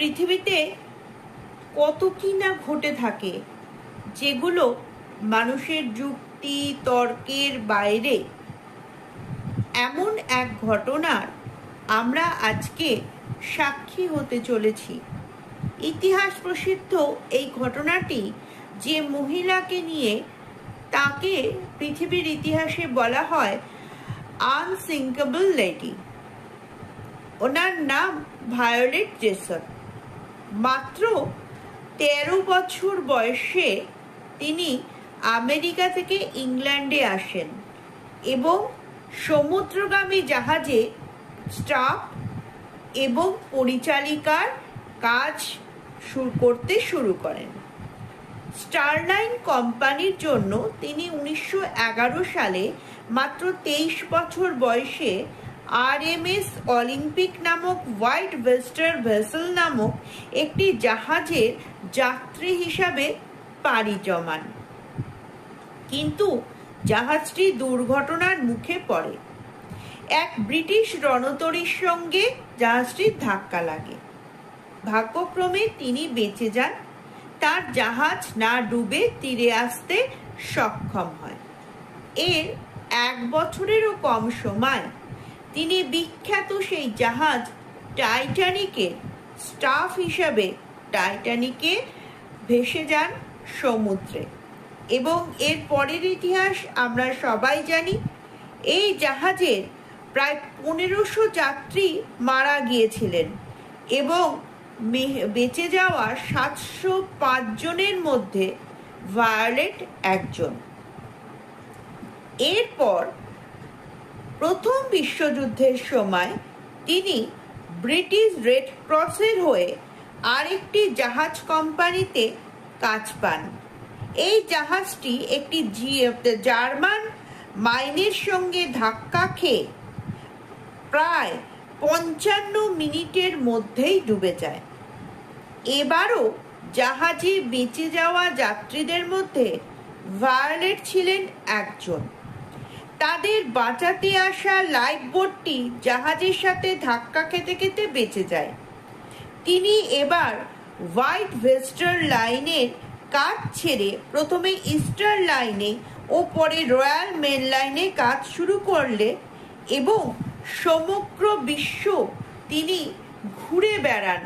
পৃথিবীতে কত কি না ঘটে থাকে, যেগুলো মানুষের যুক্তি তর্কের বাইরে। এমন এক ঘটনার আমরা আজকে সাক্ষী হতে চলেছি। ইতিহাস প্রসিদ্ধ এই ঘটনাটি যে মহিলাকে নিয়ে, তাকে পৃথিবীর ইতিহাসে বলা হয় আনসিঙ্কেবল লেডি। ওনার নাম ভায়োলেট জেসন। মাত্র 13 বছর বয়সে তিনি আমেরিকা থেকে ইংল্যান্ডে আসেন এবং সমুদ্রগামী জাহাজে স্টাফ এবং পরিচালিকার কাজ করতে শুরু করেন। স্টারলাইন কোম্পানির জন্য তিনি 1911 সালে মাত্র 23 বছর বয়সে RMS অলিম্পিক নামক হোয়াইট ওয়েস্টার ভেসেল নামক একটি জাহাজের যাত্রী হিসাবে পাড়ি জমান। কিন্তু জাহাজটি দুর্ঘটনার মুখে পড়ে। এক ব্রিটিশ রণতরীর সঙ্গে জাহাজটির ধাক্কা লাগে। ভাগ্যক্রমে তিনি বেঁচে যান। তার জাহাজ না ডুবে তীরে আসতে সক্ষম হয়। এর 1 বছরেরও কম সময় তিনি বিখ্যাত সেই জাহাজ টাইটানিকের স্টাফ হিসাবে টাইটানিকে ভেসে যান সমুদ্রে। এবং এর পরের ইতিহাস আমরা সবাই জানি। এই জাহাজের প্রায় 1500 যাত্রী মারা গিয়েছিলেন এবং বেঁচে যাওয়া 705 জনের মধ্যে ভায়োলেট একজন। এরপর প্রথম বিশ্বযুদ্ধের সময় তিনি ব্রিটিশ রেড ক্রসের হয়ে আরেকটি জাহাজ কোম্পানিতে কাজ পান। এই জাহাজটি একটি জার্মান মাইনের সঙ্গে ধাক্কা খেয়ে প্রায় 55 মিনিটের মধ্যেই ডুবে যায়। এবারও জাহাজে বেঁচে যাওয়া যাত্রীদের মধ্যে ভায়োলেট ছিলেন একজন। তাদের বাঁচাতে আসা লাইফ বোটটি জাহাজের সাথে ধাক্কা খেতে খেতে বেঁচে যায়। তিনি এবার হোয়াইট ওয়েস্টার লাইনের কাজ ছেড়ে প্রথমে ইস্টার লাইনে ও পরে রয়্যাল মেল লাইনে কাজ শুরু করলে এবং সমগ্র বিশ্ব তিনি ঘুরে বেড়ান